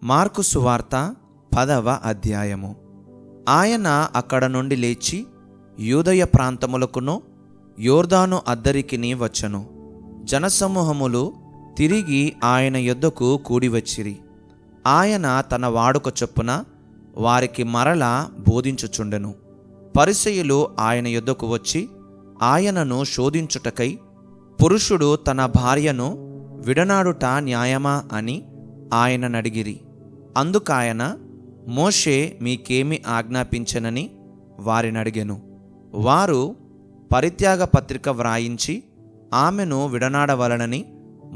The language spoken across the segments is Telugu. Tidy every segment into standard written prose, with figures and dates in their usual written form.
మార్కు సువార్త 10వ అధ్యాయము. ఆయన అక్కడ నుండి లేచి యూదయ ప్రాంతములకును యోర్దాను అద్దరికిని వచ్చెను. జనసమూహములు తిరిగి ఆయన యొద్దకు కూడివచ్చిరి. ఆయన తన వాడుక చొప్పున వారికి మరలా బోధించుచుండెను. పరిసయ్యులు ఆయన యొద్దకు వచ్చి ఆయనను శోధించుటకై, పురుషుడు తన భార్యను విడనాడుట న్యాయమా అని ఆయననడిగిరి. అందుకాయన, మోషే మీకేమి ఆజ్ఞాపించెనని వారినడిగెను. వారు పరిత్యాగ పత్రిక వ్రాయించి ఆమెను విడనాడవలనని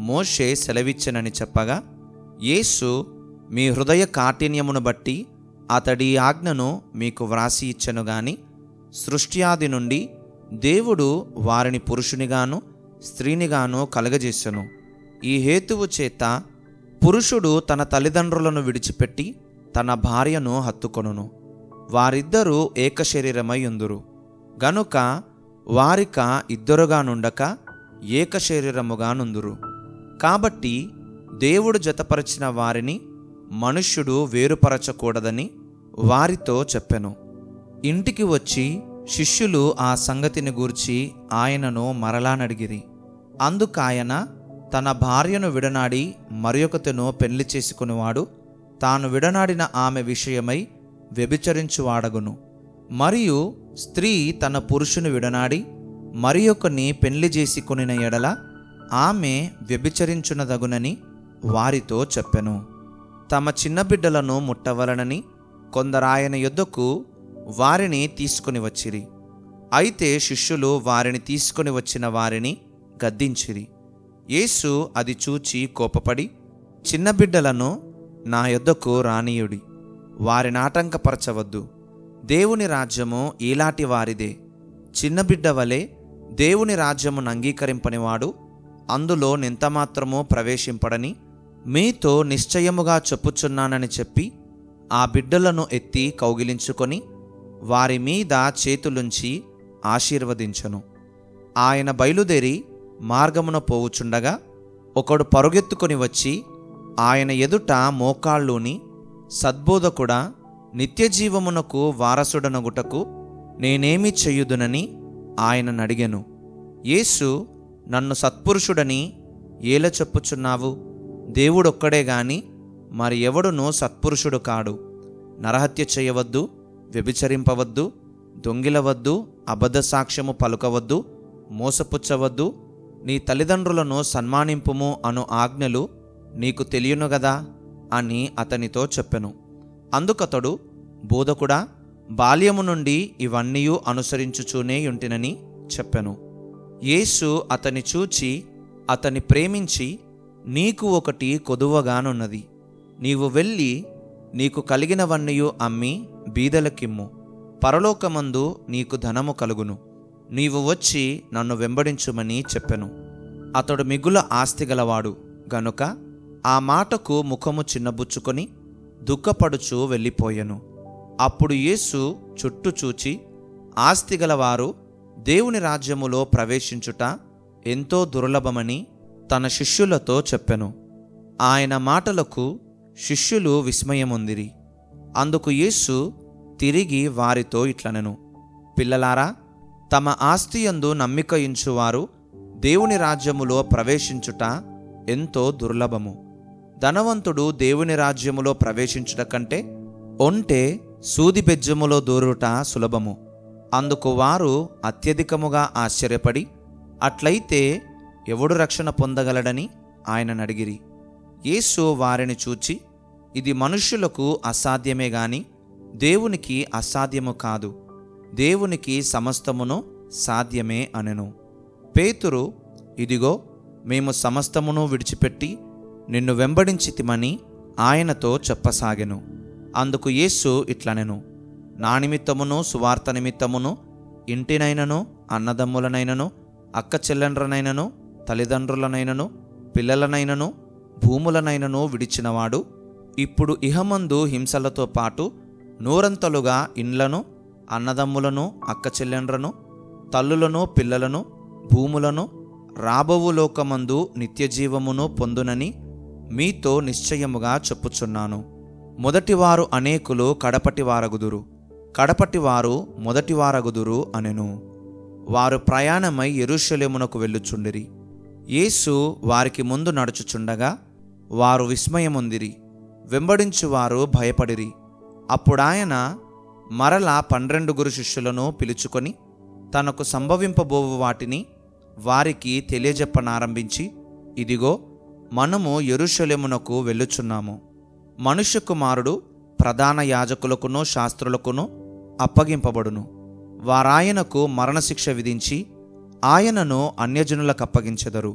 మోషే సెలవిచ్చెనని చెప్పగా, యేసు, మీ హృదయ కాఠిన్యమును బట్టి అతడి ఆజ్ఞను మీకు వ్రాసి ఇచ్చెను గాని, సృష్ట్యాది నుండి దేవుడు వారిని పురుషునిగాను స్త్రీనిగాను కలగజేసెను. ఈ హేతువు చేత పురుషుడు తన తల్లిదండ్రులను విడిచిపెట్టి తన భార్యను హత్తుకొనును, వారిద్దరూ ఏకశరీరమై ఉందురు. గనుక వారిక ఇద్దరుగా నుండక ఏకశరీరముగా నుందురు. కాబట్టి దేవుడు జతపరచిన వారిని మనుష్యుడు వేరుపరచకూడదని వారితో చెప్పెను. ఇంటికి వచ్చి శిష్యులు ఆ సంగతిని గూర్చి ఆయనను మరలానడిగిరి. అందుకాయన, తన భార్యను విడనాడి మరియొకతెను పెళ్లి చేసుకునివాడు తాను విడనాడిన ఆమె విషయమై వ్యభిచరించువాడగును. మరియు స్త్రీ తన పురుషుని విడనాడి మరియొకని పెళ్లి చేసుకొనిన ఎడల ఆమె వ్యభిచరించునదగునని వారితో చెప్పెను. తమ చిన్న బిడ్డలను ముట్టవలనని కొందరాయన యొద్దకు వారిని తీసుకుని వచ్చిరి. అయితే శిష్యులు వారిని తీసుకుని వచ్చిన వారిని గద్దించిరి. యేసు అది చూచి కోపపడి, చిన్న బిడ్డలను నా యొద్దకు రానీయుడి, వారిని ఆటంకపరచవద్దు. దేవుని రాజ్యము ఈలాటి వారిదే. చిన్న బిడ్డ వలె దేవుని రాజ్యమును అంగీకరింపనివాడు అందులో నింతమాత్రము ప్రవేశింపడని మీతో నిశ్చయముగా చెప్పుచున్నానని చెప్పి ఆ బిడ్డలను ఎత్తి కౌగిలించుకొని వారి మీద చేతులుంచి ఆశీర్వదించెను. ఆయన బయలుదేరి మార్గమున పోవుచుండగా ఒకడు పరుగెత్తుకొని వచ్చి ఆయన ఎదుట మోకాళ్ళూని, సద్బోధకుడా, నిత్యజీవమునకు వారసుడనగుటకు నేనేమి చెయ్యుదునని ఆయననడిగెను. యేసు, నన్ను సత్పురుషుడని ఏల చెప్పుచున్నావు? దేవుడొక్కడే గాని మరి ఎవడునూ సత్పురుషుడు కాడు. నరహత్య చేయవద్దు, వ్యభిచరింపవద్దు, దొంగిలవద్దు, అబద్ధ సాక్ష్యము పలుకవద్దు, మోసపుచ్చవద్దు, నీ తల్లిదండ్రులను సన్మానింపుము అను ఆజ్ఞలు నీకు తెలియను గదా అని అతనితో చెప్పెను. అందుకతడు, బోధకుడా, బాల్యము నుండి ఇవన్నీయూ అనుసరించుచూనే యుంటినని చెప్పెను. యేసు అతని చూచి అతని ప్రేమించి, నీకు ఒకటి కొదువగానున్నది. నీవు వెళ్ళి నీకు కలిగినవన్నీయూ అమ్మి బీదలకిమ్ము, పరలోకమందు నీకు ధనము కలుగును. నీవు వచ్చి నన్ను వెంబడించుమని చెప్పెను. అతడు మిగుల ఆస్తిగలవాడు గనుక ఆ మాటకు ముఖము చిన్నబుచ్చుకొని దుఃఖపడుచు వెళ్ళిపోయెను. అప్పుడు యేసు చుట్టూ చూచి, ఆస్తిగలవారు దేవుని రాజ్యములో ప్రవేశించుట ఎంతో దుర్లభమని తన శిష్యులతో చెప్పెను. ఆయన మాటలకు శిష్యులు విస్మయముందిరి. అందుకు యేసు తిరిగి వారితో ఇట్లనెను, పిల్లలారా, తమ ఆస్తియందు నమ్మిక ఉంచువారు దేవుని రాజ్యములో ప్రవేశించుట ఎంతో దుర్లభము. ధనవంతుడు దేవుని రాజ్యములో ప్రవేశించుట కంటే ఒంటె సూది బెజ్జములో దూరుట సులభము. అందుకు వారు అత్యధికముగా ఆశ్చర్యపడి, అట్లయితే ఎవడు రక్షణ పొందగలడని ఆయననడిగిరి. యేసు వారిని చూచి, ఇది మనుష్యులకు అసాధ్యమే గాని దేవునికి అసాధ్యము కాదు. దేవునికి సమస్తమును సాధ్యమే అనెను. పేతురు, ఇదిగో, మేము సమస్తమును విడిచిపెట్టి నిన్ను వెంబడించితిమని ఆయనతో చెప్పసాగెను. అందుకు యేసు ఇట్లనెను, నా నిమిత్తమును సువార్త నిమిత్తమును ఇంటినైనను, అన్నదమ్ములనైనను, అక్క చెల్లెండ్రనైనను, తల్లిదండ్రులనైనను, పిల్లలనైనను, భూములనైనను విడిచినవాడు ఇప్పుడు ఇహమందు హింసలతో పాటు నూరంతలుగా ఇండ్లను, అన్నదమ్ములను, అక్క చెల్లెండ్రను, తల్లులను, పిల్లలను, భూములను, రాబోవు లోకమందు నిత్యజీవమును పొందునని మీతో నిశ్చయముగా చెప్పుచున్నాను, మొదటివారు అనేకులు కడపటివారగుదురు, కడపటివారు మొదటివారగుదురు అనెను. వారు ప్రయాణమై యెరూషలేమునకు వెళ్ళుచుండిరి. యేసు వారికి ముందు నడుచుచుండగా వారు విస్మయముందిరి, వెంబడించువారు భయపడిరి. అప్పుడాయన మరలా 12 శిష్యులను పిలుచుకొని తనకు సంభవింపబోవు వాటిని వారికి తెలియజెప్పనారంభించి, ఇదిగో, మనము యెరూషలేమునకు వెళ్ళుచున్నాము. మనుష్య కుమారుడు ప్రధాన యాజకులకును శాస్త్రులకును అప్పగింపబడును. వారాయనకు మరణశిక్ష విధించి ఆయనను అన్యజనులకు అప్పగించెదరు.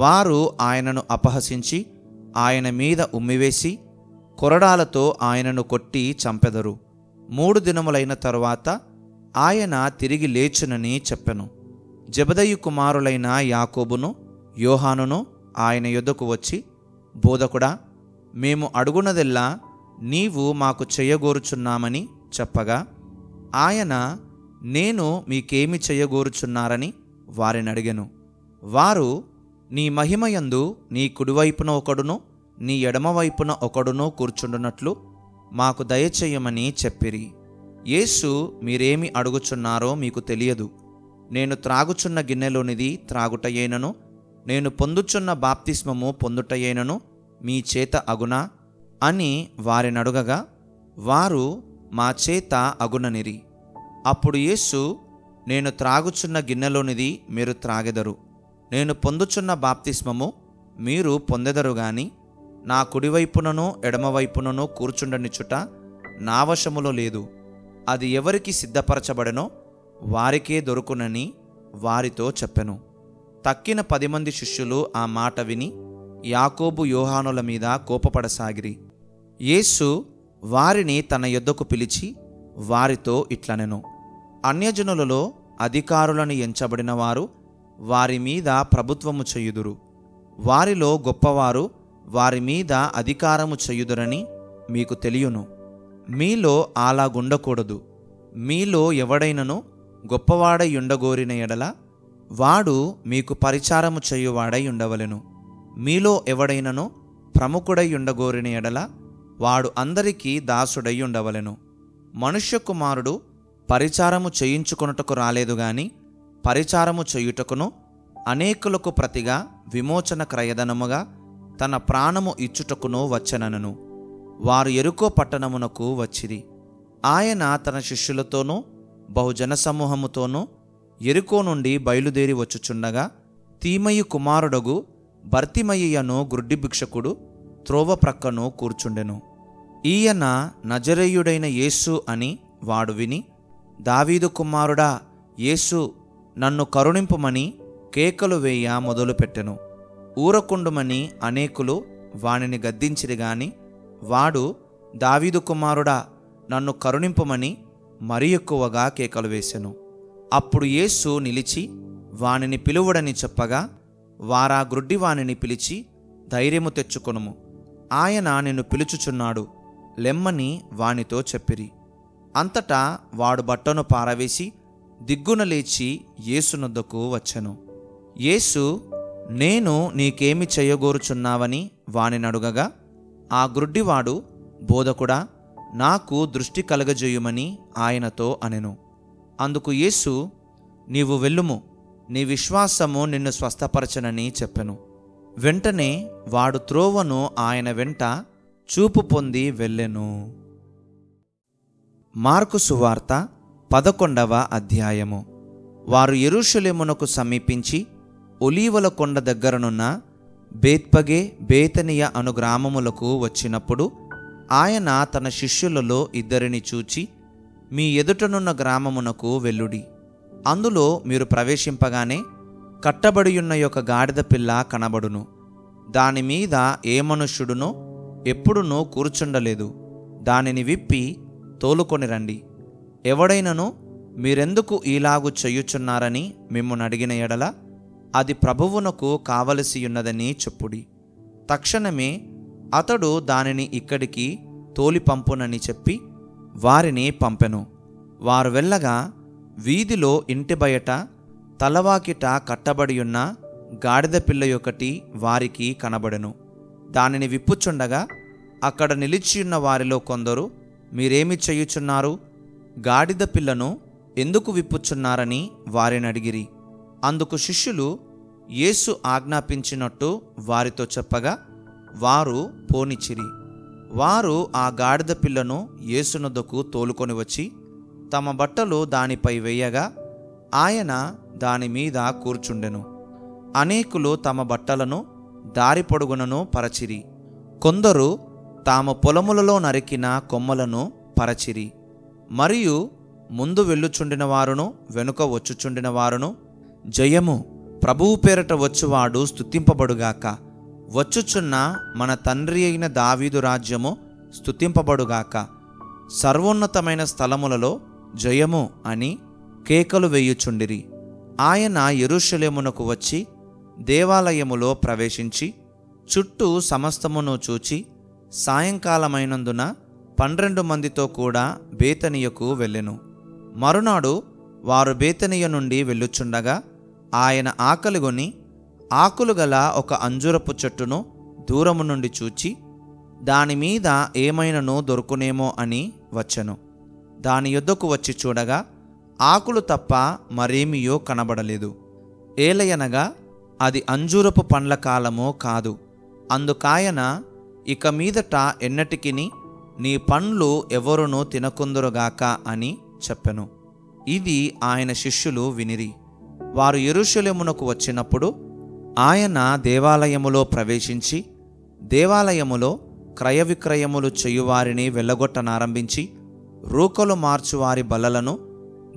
వారు ఆయనను అపహసించి ఆయన మీద ఉమ్మివేసి కొరడాలతో ఆయనను కొట్టి చంపెదరు. 3 దినములైన తరువాత ఆయన తిరిగి లేచునని చెప్పెను. జెబెదయి కుమారులైన యాకోబును యోహానును ఆయన యొద్దకు వచ్చి, బోధకుడా, మేము అడుగునదెల్లా నీవు మాకు చెయ్యగోరుచున్నామని చెప్పగా, ఆయన, నేను మీకేమి చెయ్యగోరుచున్నారని వారిని అడిగెను. వారు, నీ మహిమయందు నీ కుడివైపున ఒకడును నీ ఎడమవైపున ఒకడును కూర్చుండునట్లు మాకు దయచేయమని చెప్పిరి. యేసు, మీరేమి అడుగుచున్నారో మీకు తెలియదు. నేను త్రాగుచున్న గిన్నెలోనిది త్రాగుటయేనను, నేను పొందుచున్న బాప్తిస్మము పొందుటయేనను మీ చేత అగునా అని వారినడుగగా, వారు, మా చేత అగుననిరి. అప్పుడు యేసు, నేను త్రాగుచున్న గిన్నెలోనిది మీరు త్రాగెదరు, నేను పొందుచున్న బాప్తిస్మము మీరు పొందెదరు గాని నా కుడివైపునను ఎడమవైపునను కూర్చుండనిచుట నా వశములో లేదు. అది ఎవరికి సిద్ధపరచబడెనో వారికే దొరుకునని వారితో చెప్పెను. తక్కిన 10 మంది శిష్యులు ఆ మాట విని యాకోబు యోహానుల మీద కోపపడసాగిరి. యేసు వారిని తన యొద్దకు పిలిచి వారితో ఇట్లనెను, అన్యజనులలో అధికారులను ఎంచబడిన వారు వారి మీద ప్రభుత్వము చేయుదురు. వారిలో గొప్పవారు వారి మీద అధికారము చేయుదురని మీకు తెలియను. మీలో అలాగుండకూడదు. మీలో ఎవడైనను గొప్పవాడై ఉండగోరిన ఎడల వాడు మీకు పరిచారము చేయువాడై ఉండవలెను. మీలో ఎవడైనను ప్రముఖుడై ఉండగోరిన ఎడల వాడు అందరికీ దాసుడై ఉండవలెను. మనుష్య కుమారుడు పరిచారము చేయించుకొనుటకు రాలేదు గాని పరిచారము చేయుటకును అనేకులకు ప్రతిగా విమోచన క్రయధనముగా తన ప్రాణము ఇచ్చుటకును వచ్చెనను. వారు యెరికో పట్టణమునకు వచ్చిరి. ఆయన తన శిష్యులతోనూ బహుజన సమూహముతోనూ యెరికో నుండి బయలుదేరి వచ్చుచుండగా తీమయి కుమారుడగు బర్తిమయ్యను గుడ్డి భిక్షకుడు త్రోవ ప్రక్కను కూర్చుండెను. ఈయన నజరేయుడైన యేసు అని వాడు విని, దావీదు కుమారుడా యేసు, నన్ను కరుణింపుమని కేకలు వేయ మొదలుపెట్టెను. ఊరకుండుమని అనేకులు వానిని గద్దించిరి గాని వాడు, దావీదు కుమారుడా నన్ను కరుణింపుమని మరి ఎక్కువగా కేకలు వేసెను. అప్పుడు యేసు నిలిచి వానిని పిలువడని చెప్పగా వారా గ్రుడ్డి వానిని పిలిచి, ధైర్యము తెచ్చుకొనుము, ఆయన నిన్ను పిలుచుచున్నాడు, లెమ్మని వానితో చెప్పిరి. అంతటా వాడు బట్టను పారవేసి దిగ్గున లేచి యేసునొద్దకు వచ్చెను. యేసు, నేను నీకేమి చెయ్యగోరుచున్నావని వానినడుగగా ఆ గ్రుడ్డివాడు, బోధకుడా, నాకు దృష్టి కలగజేయుమని ఆయనతో అనెను. అందుకు యేసు, నీవు వెళ్ళుము, నీ విశ్వాసము నిన్ను స్వస్థపరచనని చెప్పెను. వెంటనే వాడు త్రోవను ఆయన వెంట చూపు పొంది వెళ్ళెను. మార్కు సువార్త 11వ అధ్యాయము. వారు యెరూషలేమునకు సమీపించి ఒలీవల కొండ దగ్గరనున్న బేత్పగే బేతనియ అను గ్రామములకు వచ్చినప్పుడు ఆయన తన శిష్యులలో 2 చూచి, మీ ఎదుటనున్న గ్రామమునకు వెళ్ళుడి. అందులో మీరు ప్రవేశింపగానే కట్టబడియున్న యొక్క గాడిద పిల్ల కనబడును. దానిమీద ఏ మనుష్యుడునో ఎప్పుడునూ కూర్చుండలేదు. దానిని విప్పి తోలుకొని రండి. ఎవడైనను మీరెందుకు ఈలాగు చెయ్యుచున్నారని మిమ్మును అడిగిన ఎడల అది ప్రభువునకు కావలసియున్నదని చెప్పుడి. తక్షణమే అతడు దానిని ఇక్కడికి తోలి పంపునని చెప్పి వారిని పంపెను. వారు వెళ్ళగా వీధిలో ఇంటి బయట తలవాకిట కట్టబడియున్న గాడిద పిల్ల ఒకటి వారికి కనబడెను. దానిని విప్పుచుండగా అక్కడ నిలిచియున్న వారిలో కొందరు, మీరేమి చేయుచున్నారు? గాడిద పిల్లను ఎందుకు విప్పుచున్నారని వారిని అడిగిరి. అందుకు శిష్యులు యేసు ఆజ్ఞాపించినట్టు వారితో చెప్పగా వారు పోనిచ్చిరి. వారు ఆ గాడిద పిల్లను యేసునొద్దకు తోలుకొని వచ్చి తమ బట్టలు దానిపై వేయగా ఆయన దాని మీద కూర్చుండెను. అనేకులు తమ బట్టలను దారి పొడుగునను పరచిరి. కొందరు తాము పొలములలో నరికిన కొమ్మలను పరచిరి. మరియు ముందు వెళ్ళుచుండిన వారును వెనుక వచ్చుచుండిన వారును, జయము, ప్రభువు పేరట వచ్చువాడు స్తుతింపబడుగాక, వచ్చుచున్న మన తండ్రి అయిన దావీదు రాజ్యము స్తుతింపబడుగాక, సర్వోన్నతమైన స్థలములలో జయము అని కేకలు వేయుచుండిరి. ఆయన యెరూషలేమునకు వచ్చి దేవాలయములో ప్రవేశించి చుట్టూ సమస్తమును చూచి సాయంకాలమైనందున 12 మందితో కూడా బేతనియకు వెళ్ళెను. మరునాడు వారు బేతనియ నుండి వెళ్ళుచుండగా ఆయన ఆకలిగొని ఆకులు గల ఒక అంజూరపు చెట్టును దూరము నుండి చూచి దానిమీద ఏమైనను దొరుకునేమో అని వచ్చెను. దాని యొద్దకు వచ్చి చూడగా ఆకులు తప్ప మరేమియో కనబడలేదు. ఏలయనగా అది అంజూరపు పండ్ల కాలమో కాదు. అందుకాయన, ఇక మీదట ఎన్నటికిని నీ పండ్లు ఎవరునూ తినకుందురుగాక అని చెప్పెను. ఇది ఆయన శిష్యులు వినిరి. వారు యెరూషలేమునకు వచ్చినప్పుడు ఆయన దేవాలయములో ప్రవేశించి దేవాలయములో క్రయ విక్రయములు చేయువారిని వెళ్ళగొట్టనారంభించి రూకలు మార్చువారి బల్లలను,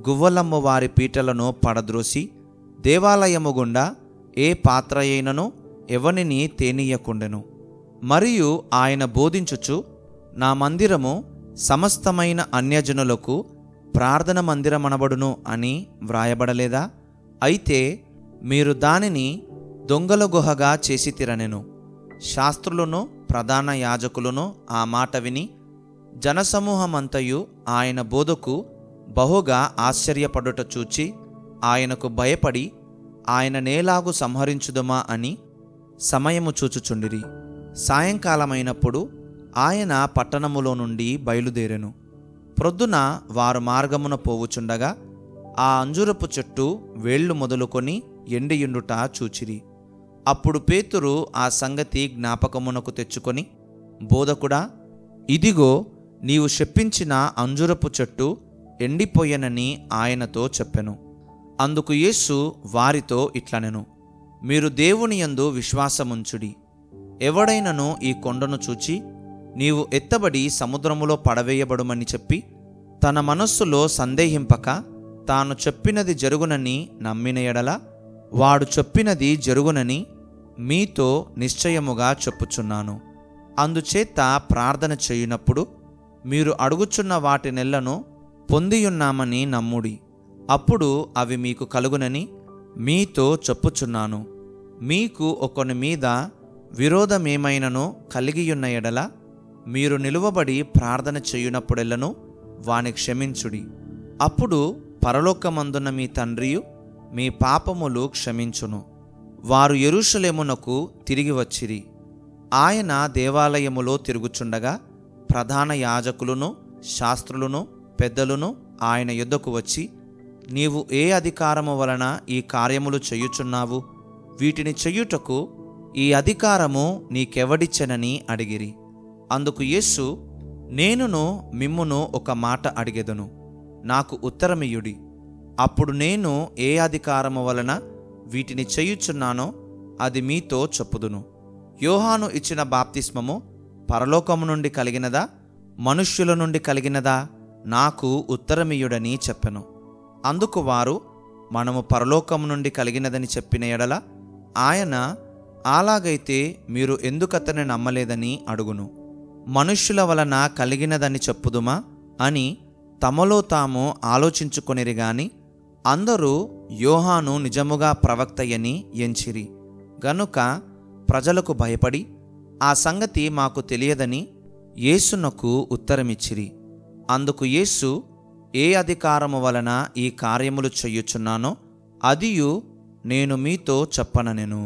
గువ్వలమ్ము వారి పీటలను పడద్రోసి దేవాలయము గుండా ఏ పాత్ర అయినను ఎవనిని తేనీయకుండెను. మరియు ఆయన బోధించుచు, నా మందిరము సమస్తమైన అన్యజనులకు ప్రార్థన మందిరమనబడును అని వ్రాయబడలేదా? అయితే మీరు దానిని దొంగల గుహగా చేసితిరనెను. శాస్త్రులను ప్రధాన యాజకులను ఆ మాట విని జనసమూహమంతయు ఆయన బోధకు బహుగా ఆశ్చర్యపడుట చూచి ఆయనకు భయపడి ఆయన నేలాగు సంహరించుదుమా అని సమయము చూచుచుండిరి. సాయంకాలమైనప్పుడు ఆయన పట్టణములో నుండి బయలుదేరెను. ప్రొద్దున వారు మార్గమున పోవుచుండగా ఆ అంజూరపు చెట్టు వేళ్లు మొదలుకొని ఎండియుండుట చూచిరి. అప్పుడు పేతురు ఆ సంగతి జ్ఞాపకమునకు తెచ్చుకొని, బోధకుడా, ఇదిగో నీవు శపించిన అంజూరపు చెట్టు ఎండిపోయెనని ఆయనతో చెప్పెను. అందుకు యేసు వారితో ఇట్లనెను, మీరు దేవుని యందు విశ్వాసముంచుడి. ఎవడైనను ఈ కొండను చూచి నీవు ఎత్తబడి సముద్రములో పడవేయబడుమని చెప్పి తన మనస్సులో సందేహింపక తాను చెప్పినది జరుగునని నమ్మిన ఎడల వాడు చెప్పినది జరుగునని మీతో నిశ్చయముగా చెప్పుచున్నాను. అందుచేత ప్రార్థన చేయునప్పుడు మీరు అడుగుచున్న వాటినెల్లను పొందియున్నామని నమ్ముడి. అప్పుడు అవి మీకు కలుగునని మీతో చెప్పుచున్నాను. మీకు ఒకని మీద విరోధమేమైనను కలిగియున్న ఎడల మీరు నిలువబడి ప్రార్థన చేయునప్పుడెల్లను వాని క్షమించుడి. అప్పుడు పరలోకమందున్న మీ తండ్రియు మీ పాపములు క్షమించును. వారు యెరూషలేమునకు తిరిగి వచ్చిరి. ఆయన దేవాలయములో తిరుగుచుండగా ప్రధాన యాజకులను, శాస్త్రులను, పెద్దలను ఆయన యొద్దకు వచ్చి, నీవు ఏ అధికారము వలన ఈ కార్యములు చేయుచున్నావు? వీటిని చెయ్యుటకు ఈ అధికారము నీకెవడిచ్చెనని అడిగిరి. అందుకు యేసు, నేనును మిమ్మును ఒక మాట అడిగెదను, నాకు ఉత్తరమియ్యుడి. అప్పుడు నేను ఏ అధికారము వలన వీటిని చేయుచున్నానో అది మీతో చెప్పుదును. యోహాను ఇచ్చిన బాప్తిస్మము పరలోకము నుండి కలిగినదా, మనుష్యుల నుండి కలిగినదా? నాకు ఉత్తరమియ్యుడని చెప్పెను. అందుకు వారు, మనము పరలోకము నుండి కలిగినదని చెప్పిన ఎడల ఆయన, అలాగైతే మీరు ఎందుకతని నమ్మలేదని అడుగును. మనుష్యుల వలన కలిగినదని చెప్పుదుమా అని తమలో తాము ఆలోచించుకొనిరి గాని అందరూ యోహాను నిజముగా ప్రవక్తయని ఎంచిరి. గనుక ప్రజలకు భయపడి ఆ సంగతి మాకు తెలియదని యేసునకు ఉత్తరమిచ్చిరి. అందుకు యేసు, ఏ అధికారము వలన ఈ కార్యములు చెయ్యుచున్నానో అదియు నేను మీతో చెప్పననెను.